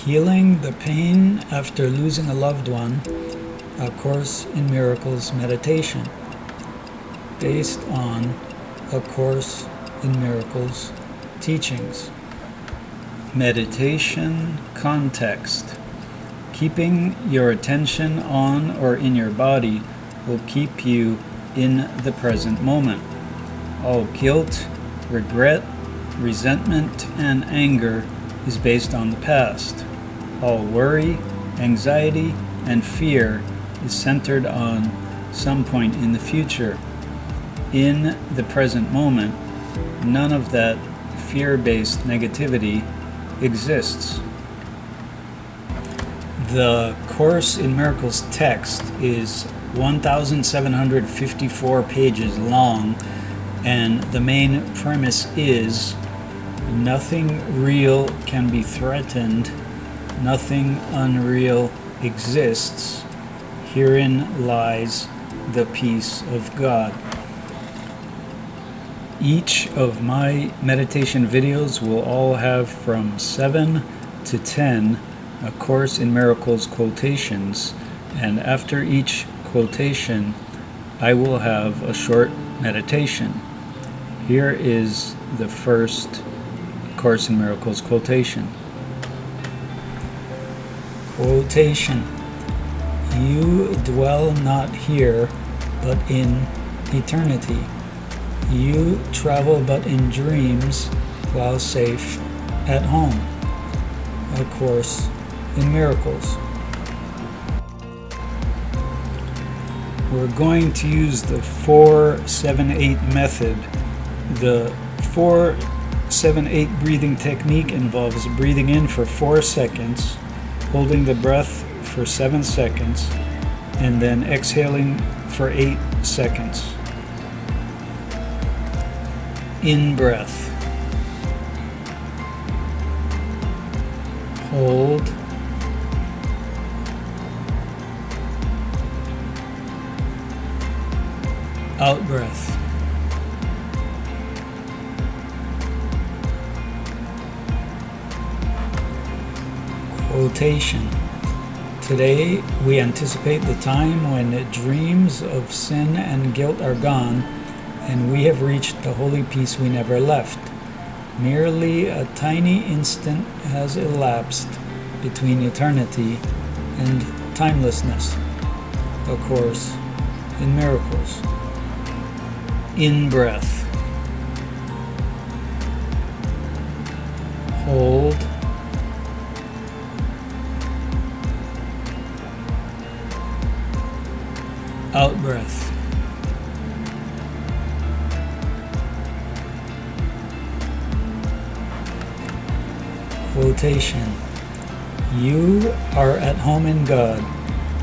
Healing the Pain After Losing a Loved One, A Course in Miracles meditation, based on A Course in Miracles teachings. Meditation context. Keeping your attention on or in your body will keep you in the present moment. All guilt, regret, resentment, and anger is based on the past. All worry, anxiety, and fear is centered on some point in the future. In the present moment, none of that fear-based negativity exists. The Course in Miracles text is 1,754 pages long, and the main premise is nothing real can be threatened, nothing unreal exists. Herein lies the peace of God. Each of my meditation videos will all have from 7 to 10 A Course in Miracles quotations, and after each quotation I will have a short meditation. Here is the first Course in Miracles quotation. Quotation: You dwell not here, but in eternity. You travel but in dreams, while safe at home. A Course in Miracles. We're going to use the 4-7-8 method. The 4-7-8 breathing technique involves breathing in for 4 seconds, holding the breath for 7 seconds, and then exhaling for 8 seconds. In breath. Hold. Out breath. Quotation. Today we anticipate the time when dreams of sin and guilt are gone, and we have reached the holy peace we never left. Merely a tiny instant has elapsed between eternity and timelessness. A Course in Miracles. In breath. Hold. Out breath. Quotation. You are at home in God,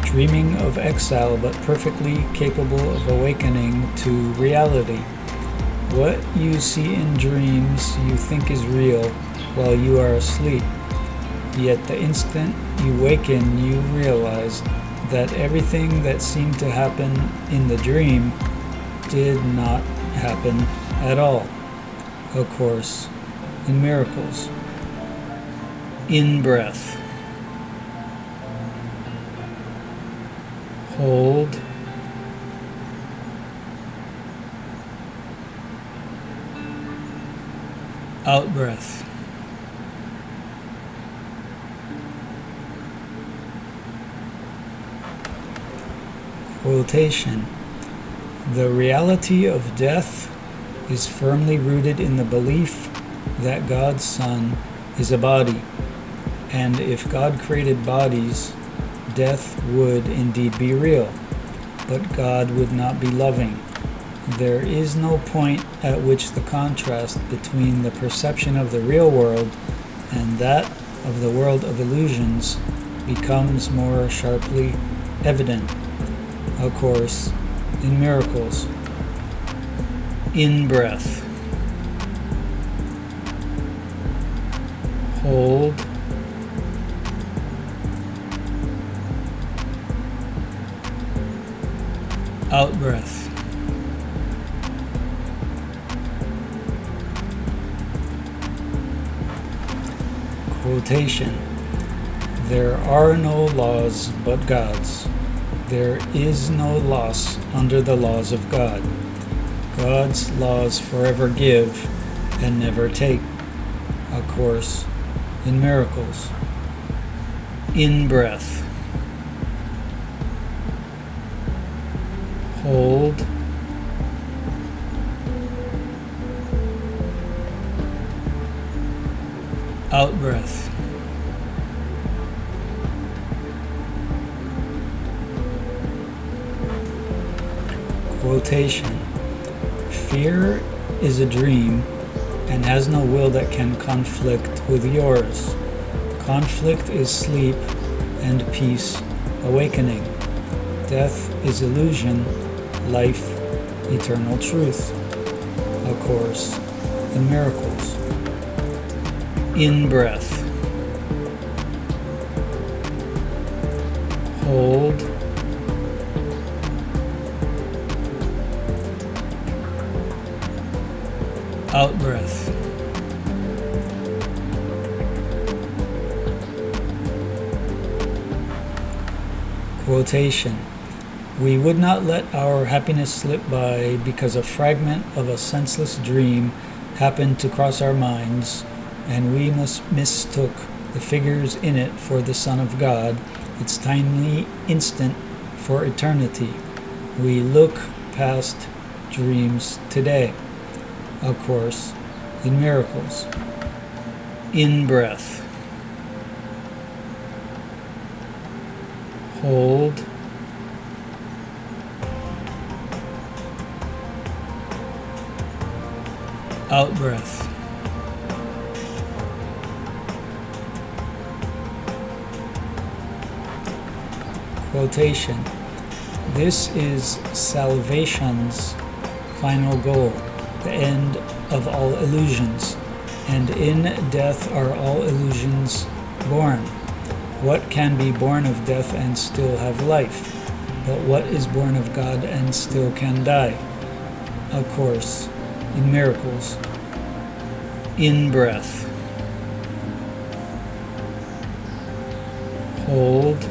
dreaming of exile but perfectly capable of awakening to reality. What you see in dreams you think is real while you are asleep, yet the instant you waken you realize that everything that seemed to happen in the dream did not happen at all. A Course in Miracles. In breath. Hold. Out breath. Quotation. The reality of death is firmly rooted in the belief that God's Son is a body, and if God created bodies, death would indeed be real, but God would not be loving. There is no point at which the contrast between the perception of the real world and that of the world of illusions becomes more sharply evident. A Course in Miracles. In breath. Hold. Out breath. Quotation. There are no laws but God's. There is no loss under the laws of God. God's laws forever give and never take. A Course in Miracles. In-breath. Hold. Out-breath. Quotation. Fear is a dream and has no will that can conflict with yours. Conflict is sleep, and peace awakening. Death is illusion, life eternal truth. A Course in Miracles. In-breath. Hold. Out-breath. Quotation. We would not let our happiness slip by because a fragment of a senseless dream happened to cross our minds, and we mistook the figures in it for the Son of God, its tiny instant for eternity. We look past dreams today. A Course in Miracles. In-breath. Hold. Out-breath. Quotation. This is salvation's final goal, the end of all illusions, and in death are all illusions born. What can be born of death and still have life? But what is born of God and still can die? A Course in Miracles. In-breath. Hold.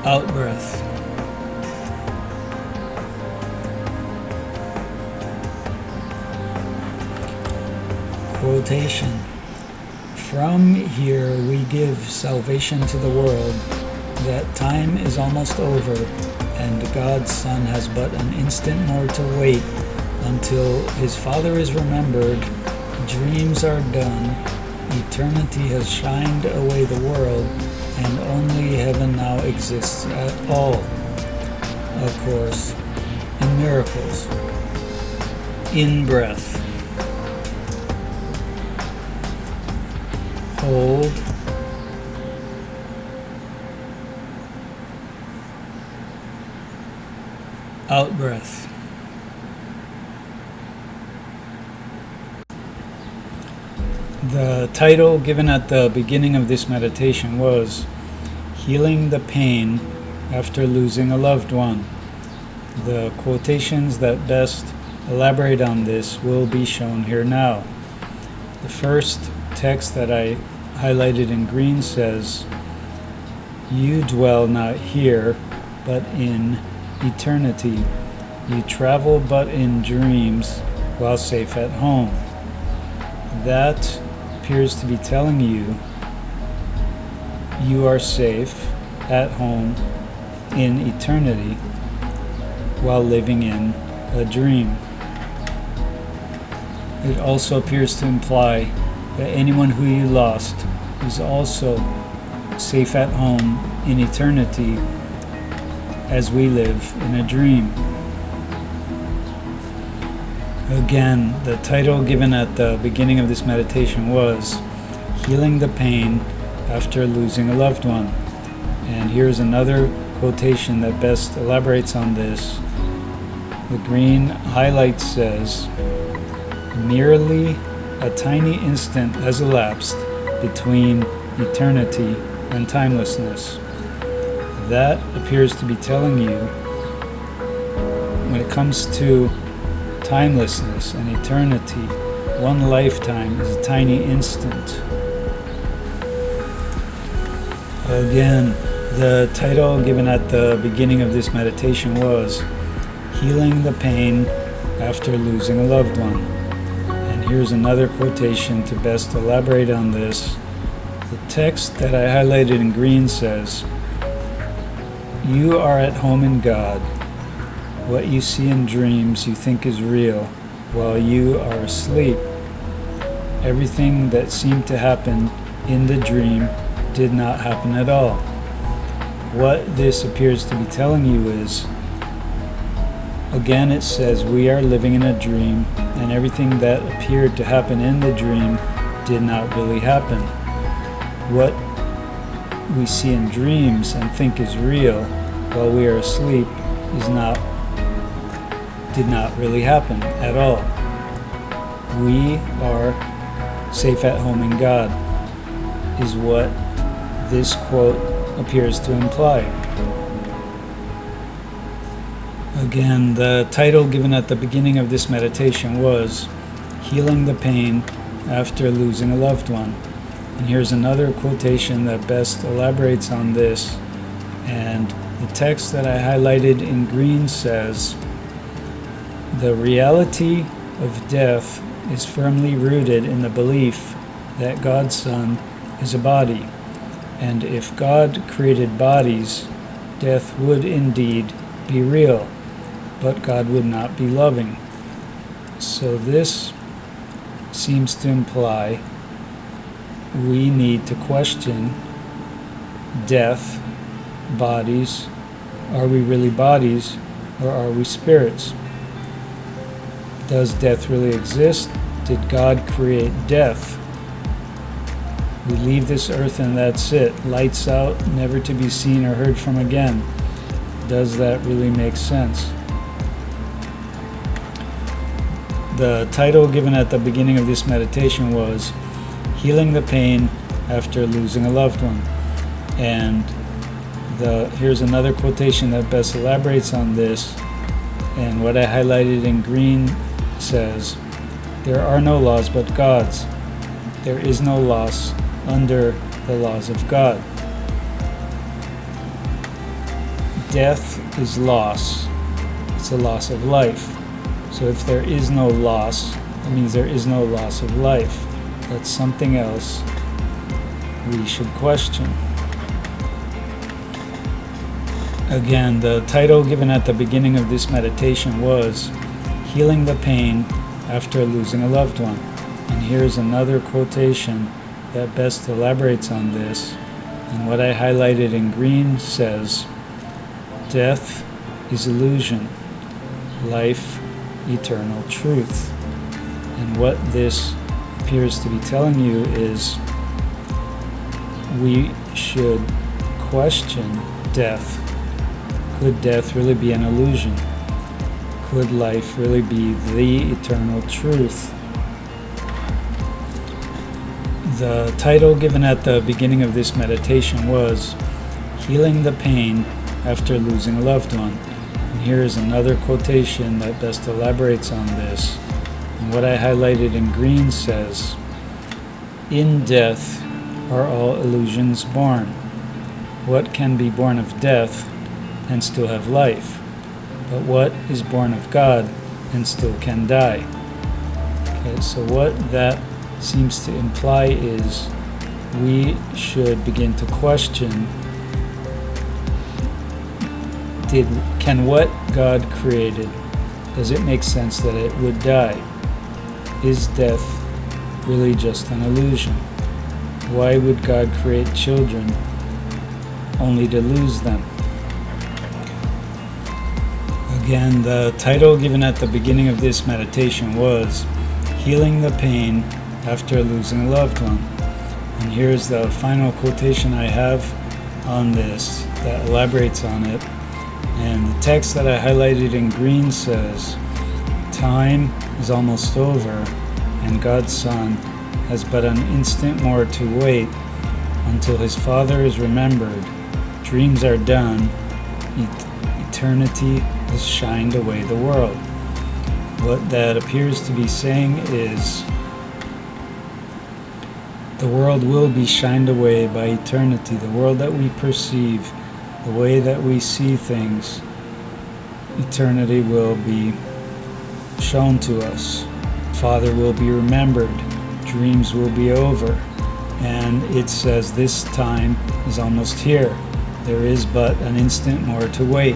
Out-breath. Quotation. From here we give salvation to the world, that time is almost over, and God's Son has but an instant more to wait until his Father is remembered, dreams are done, eternity has shined away the world, and only heaven now exists at all. A Course in Miracles. In-breath. Hold. Out-breath. The title given at the beginning of this meditation was Healing the Pain After Losing a Loved One. The quotations that best elaborate on this will be shown here now. The first text that I highlighted in green says, "You dwell not here, but in eternity. You travel but in dreams while safe at home." That appears to be telling you you are safe at home in eternity while living in a dream. It also appears to imply that anyone who you lost is also safe at home in eternity as we live in a dream. Again, the title given at the beginning of this meditation was Healing the Pain After Losing a Loved One. And here's another quotation that best elaborates on this. The green highlight says, "Merely a tiny instant has elapsed between eternity and timelessness." That appears to be telling you when it comes to timelessness and eternity, One lifetime is a tiny instant. Again, the title given at the beginning of this meditation was Healing the Pain After Losing a Loved One. And here's another quotation to best elaborate on this. The text that I highlighted in green says, "You are at home in God. What you see in dreams you think is real while you are asleep. Everything that seemed to happen in the dream did not happen at all." What this appears to be telling you is, again, it says we are living in a dream, and everything that appeared to happen in the dream did not really happen. What we see in dreams and think is real while we are asleep did not really happen at all. We are safe at home in God, is what this quote appears to imply. Again, the title given at the beginning of this meditation was Healing the Pain After Losing a Loved One. And here's another quotation that best elaborates on this. And the text that I highlighted in green says, "The reality of death is firmly rooted in the belief that God's Son is a body. And if God created bodies, death would indeed be real, but God would not be loving." So this seems to imply we need to question death, bodies. Are we really bodies, or are we spirits? Does death really exist? Did God create death? We leave this earth and that's it. Lights out, never to be seen or heard from again. Does that really make sense? The title given at the beginning of this meditation was Healing the Pain After Losing a Loved One. And here's another quotation that best elaborates on this. And what I highlighted in green says, "There are no laws but God's. There is no loss under the laws of God." Death is loss. It's a loss of life. So if there is no loss, that means there is no loss of life. That's something else we should question. Again, the title given at the beginning of this meditation was Healing the Pain After Losing a Loved One. And here's another quotation that best elaborates on this. And what I highlighted in green says, "Death is illusion, life eternal truth." And what this appears to be telling you is we should question death. Could death really be an illusion? Could life really be the eternal truth? The title given at the beginning of this meditation was Healing the Pain After Losing a Loved One. And here is another quotation that best elaborates on this. And what I highlighted in green says, "In death are all illusions born. What can be born of death and still have life? But what is born of God and still can die?" Okay, so what that seems to imply is we should begin to question, can what God created, does it make sense that it would die? Is death really just an illusion? Why would God create children only to lose them? Again, the title given at the beginning of this meditation was Healing the Pain After Losing a Loved One. And here's the final quotation I have on this that elaborates on it. And the text that I highlighted in green says, "Time is almost over, and God's Son has but an instant more to wait until his Father is remembered. Dreams are done. Eternity has shined away the world." What that appears to be saying is The world will be shined away by eternity. The world that we perceive, the way that we see things, eternity will be shown to us. Father will be remembered. Dreams will be over. And it says this time is almost here. There is but an instant more to wait.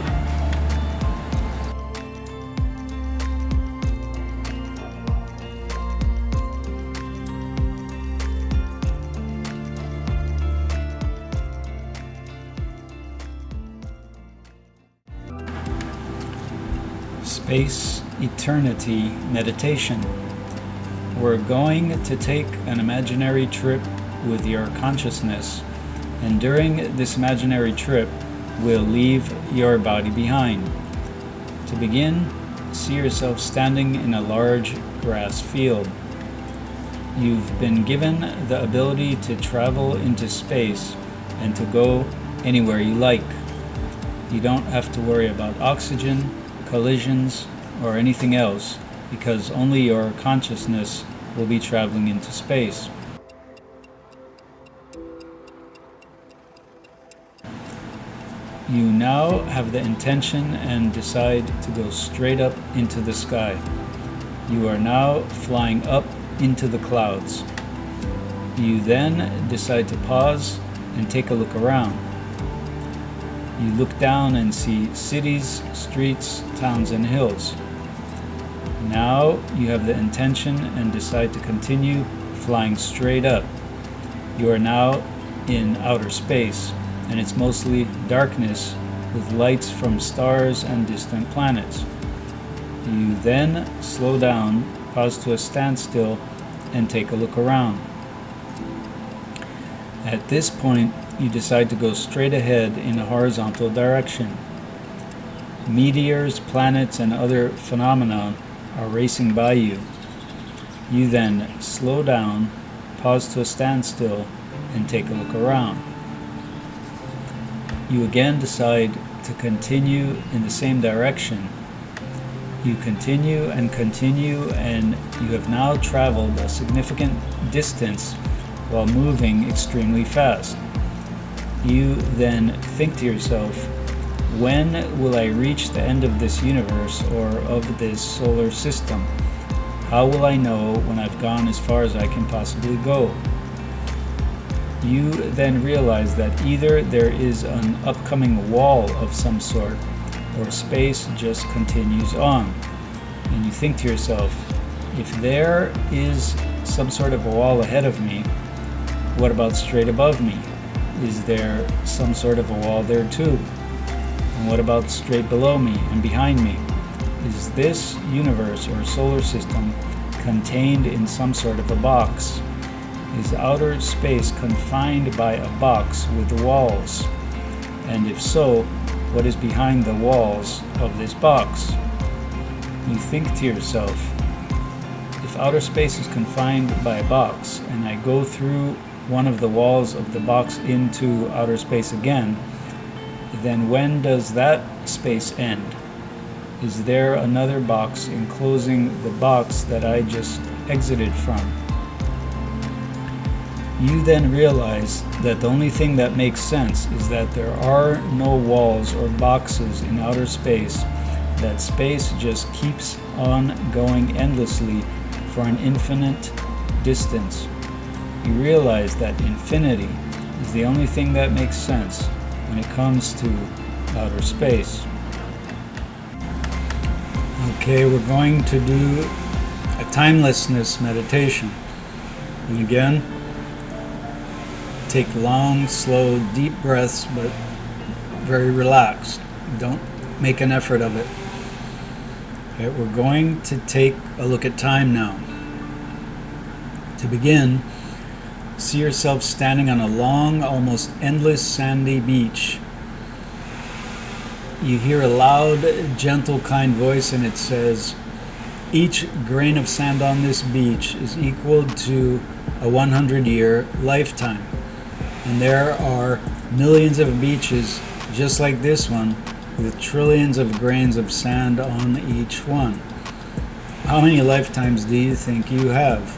Space Eternity Meditation. We're going to take an imaginary trip with your consciousness, and during this imaginary trip, we'll leave your body behind. To begin, see yourself standing in a large grass field. You've been given the ability to travel into space and to go anywhere you like. You don't have to worry about oxygen, collisions, or anything else, because only your consciousness will be traveling into space. You now have the intention and decide to go straight up into the sky. You are now flying up into the clouds. You then decide to pause and take a look around. You look down and see cities, streets, towns, and hills. Now you have the intention and decide to continue flying straight up. You are now in outer space, and it's mostly darkness with lights from stars and distant planets. You then slow down, pause to a standstill, and take a look around. At this point, you decide to go straight ahead in a horizontal direction. Meteors, planets, and other phenomena are racing by you. You then slow down, pause to a standstill, and take a look around. You again decide to continue in the same direction. You continue, and you have now traveled a significant distance while moving extremely fast. You then think to yourself, when will I reach the end of this universe or of this solar system? How will I know when I've gone as far as I can possibly go? You then realize that either there is an upcoming wall of some sort, or space just continues on. And you think to yourself, if there is some sort of a wall ahead of me, what about straight above me? Is there some sort of a wall there too? And what about straight below me and behind me? Is this universe or solar system contained in some sort of a box? Is outer space confined by a box with walls? And if so, what is behind the walls of this box? You think to yourself, if outer space is confined by a box and I go through one of the walls of the box into outer space again, then when does that space end? Is there another box enclosing the box that I just exited from? You then realize that the only thing that makes sense is that there are no walls or boxes in outer space, that space just keeps on going endlessly for an infinite distance. You realize that infinity is the only thing that makes sense when it comes to outer space. Okay, we're going to do a timelessness meditation. And again, take long, slow, deep breaths, but very relaxed. Don't make an effort of it. Okay, we're going to take a look at time now. To begin, see yourself standing on a long, almost endless sandy beach. You hear a loud, gentle, kind voice, and it says, each grain of sand on this beach is equal to a 100-year lifetime. And there are millions of beaches just like this one, with trillions of grains of sand on each one. How many lifetimes do you think you have?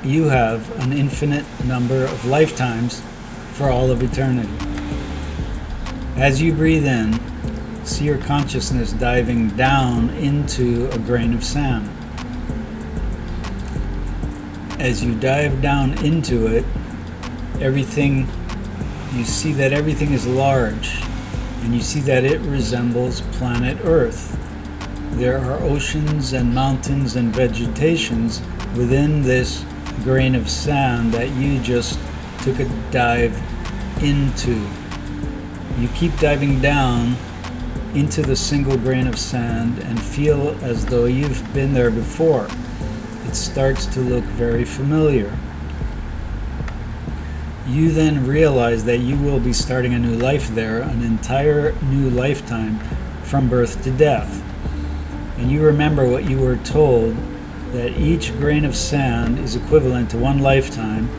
you have an infinite number of lifetimes for all of eternity. As you breathe in, see your consciousness diving down into a grain of sand. As you dive down into it, you see that everything is large, and you see that it resembles planet Earth. There are oceans and mountains and vegetations within this grain of sand that you just took a dive into. You keep diving down into the single grain of sand and feel as though you've been there before. It starts to look very familiar. You then realize that you will be starting a new life there, an entire new lifetime from birth to death. And you remember what you were told, that each grain of sand is equivalent to one lifetime,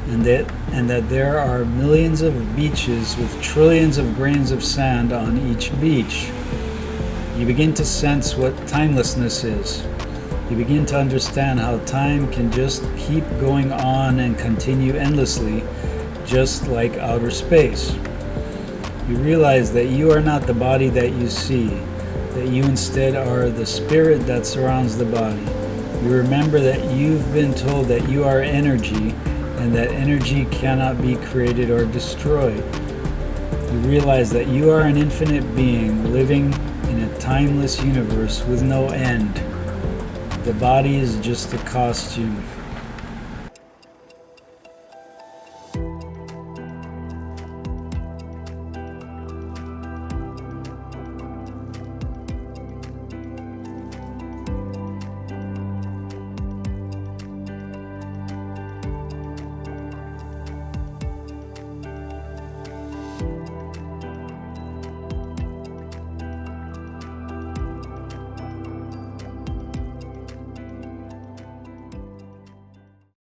and that there are millions of beaches with trillions of grains of sand on each beach. You begin to sense what timelessness is. You begin to understand how time can just keep going on and continue endlessly, just like outer space. You realize that you are not the body that you see, that you instead are the spirit that surrounds the body. You remember that you've been told that you are energy, and that energy cannot be created or destroyed. You realize that you are an infinite being living in a timeless universe with no end. The body is just a costume.